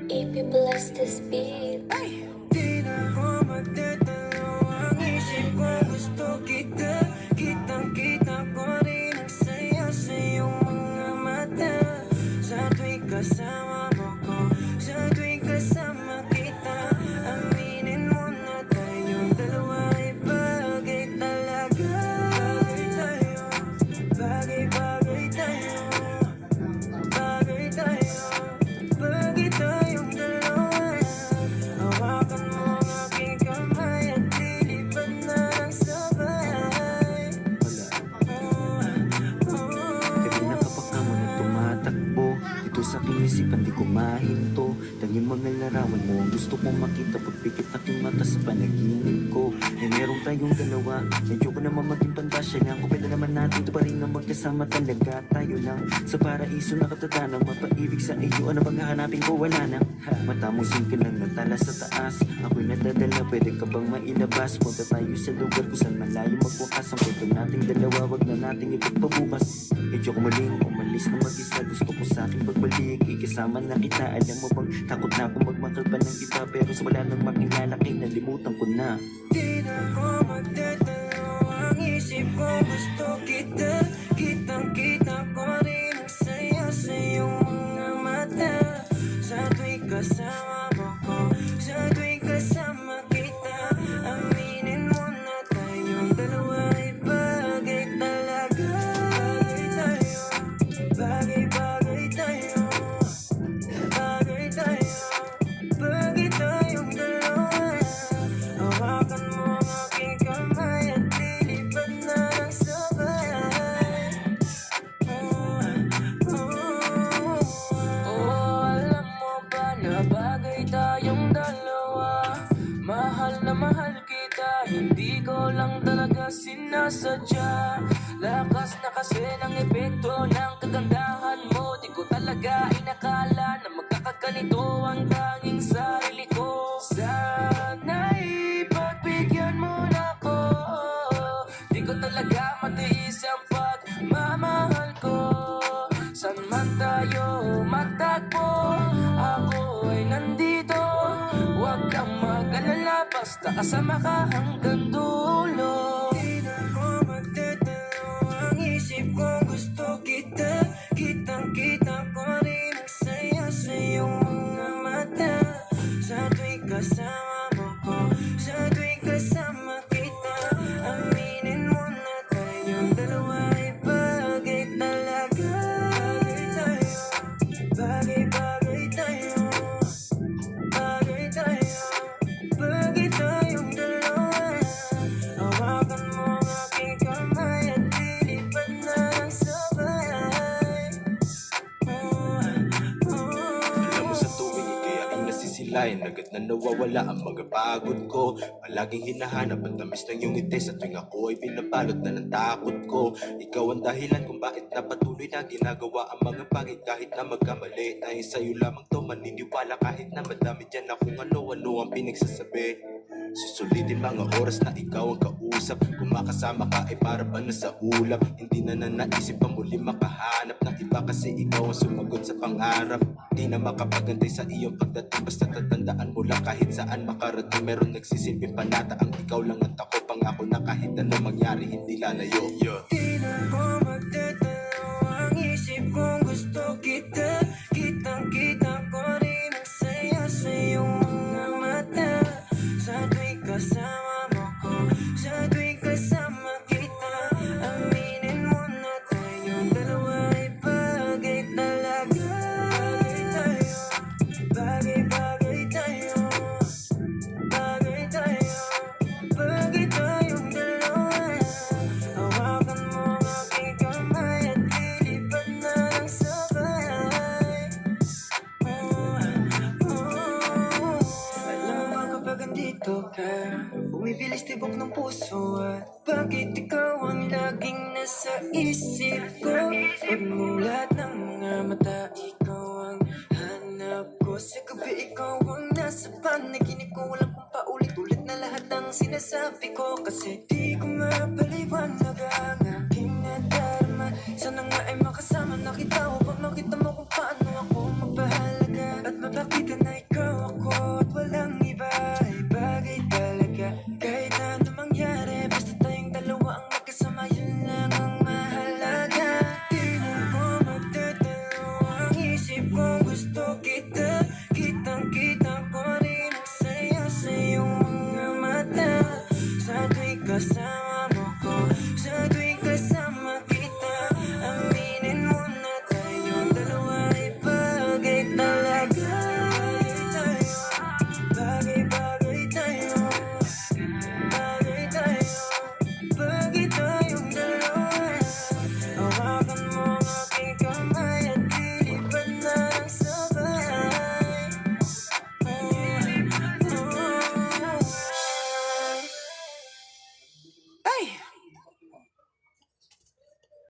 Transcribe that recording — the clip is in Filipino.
If you bless this beat. Di na ako magdadalaw ang isip ko. Gusto kita, kitang-kita ko rin ang saya sa iyong mga mata. Sa tuwing kasama mo ko, sa tuwing kasama kita, aminin mo na tayong dalawa ay bagay talaga. Bagay tayo, bagay tayo, bagay tayong dalawa. Hawakan mo ang aking kamay at lilipad na ng sabay. Kanina kapag ka mo na tumatakbo dito sa aking isipan di ko mahinto. Tanging mga larawan mo ang gusto kong makita. Pagpikit aking mata sa panaginip ko. Meron tayong dalawa. Medyo ko naman maging pantasya lang. Kung pwede naman natin ito pa rin na magkasama talaga. Tayo lang sa paraiso na katatanang mapaibig sa iyo. Ano bang hahanapin ko? Wala na. Mata mo singka lang natala sa taas. Ako'y nadadala, pwede ka bang mailabas? Punta tayo sa lugar kung saan malayo magwakas. Ang kwento nating dalawa, wag na nating ipagpabukas. Medyo ko muling umalis na mag-isa. Gusto ko sa aking pagbalik, ikasama na kita. Alam mo bang takot na akong magmakal pa ng iba. Pero sa wala nang makilala kay nalimutan ko na. Di na ako magdadalaw ang isip ko. Gusto kita, kitang-kita ko rin ang saya sa iyong mga mata. Sa tuwing kasama mo ko, sa tuwing kasama kita, aminin mo na tayong dalawa ay bagay talaga. Bagay tayo, bagay tayo, bagay tayong dalawa. Hawakan mo ang aking kamay at lilipad na ng sabay. Alam mo ba na bagay tayong dalawa? Mahal na mahal kita, hindi ko lang talaga sinasadya. Lakas na kasi ng epekto ng kagandahan mo. Di ko talaga inakala na magkakaganito ang tanging sarili ko. Sana'y pagbigyan mo na ko. Di ko talaga matiis ang pagmamahal ko. San man tayo matagpo, ako ay nandito. Huwag kang mag-alala, basta kasama ka hanggang dulo. Di na ako magdadalaw ang isip ko. Gusto kita, kitang-kita ko rin ang saya sa iyong mga mata. Sa tuwing kasama mo ko, sa tuwing kasama kita, aminin mo na tayong dalawa ay bagay talaga. Bagay tayo, bagay tayo, bagay tayong dalawa. Hawakan mo ang aking kamay at lilipad na ng sabay. Alam mo sa tuwing ikay aking nasisilayan, agad na nawawala ang mga pagod ko. Palaging hinahanap ang tamis ng iyong ngiti sa tuwing ako ay pinabalot na ng takot ko. Ikaw ang dahilan kung bakit napatuloy na ginagawa ang mga bagay kahit na magkamali. Dahil sa'yo lamang to maniniwala kahit na madami dyan akong ano-ano ang pinagsasabi. Susulitin mga oras na ikaw ang kausap. Kung makasama ka ay para ba na sa ulap. Hindi na naisip pa muli makahanap ng iba kasi ikaw ang sumagot sa pangarap. Di na makapagantay sa iyong pagdating, basta tatandaan mo lang kahit saan makarating. Meron nagsisilbing panata ang ikaw lang at ako. Pangako na kahit ano mangyari hindi lalayo. Di na ako magdadalaw ang isip kong gusto kita, kitang-kita ko rin ang saya sa iyong mga mata. Sa tuwing kasama mo ko, sa tuwing kasama kita, aminin mo na tayong dalawa ay bagay talaga. Bagay tayo, bagay tayo, bagay tayong dalawa. Hawakan mo ang aking kamay at lilipad na ng sabay. Alam mo ba kapag andito ka, bumibilis tibok ng puso. At bakit ikaw ang laging nasa isip ko? Pagmulat ng mga mata, ikaw ang hanap ko. Sa gabi ikaw ang nasa panaginip ko. Walang kung paulit-ulit na lahat ng sinasabi ko. Kasi di ko mapaliwanag ang aking nadarama. Sana nga ay makasama na kita upang makita mo kung paano ako magpahalaga. At mapakita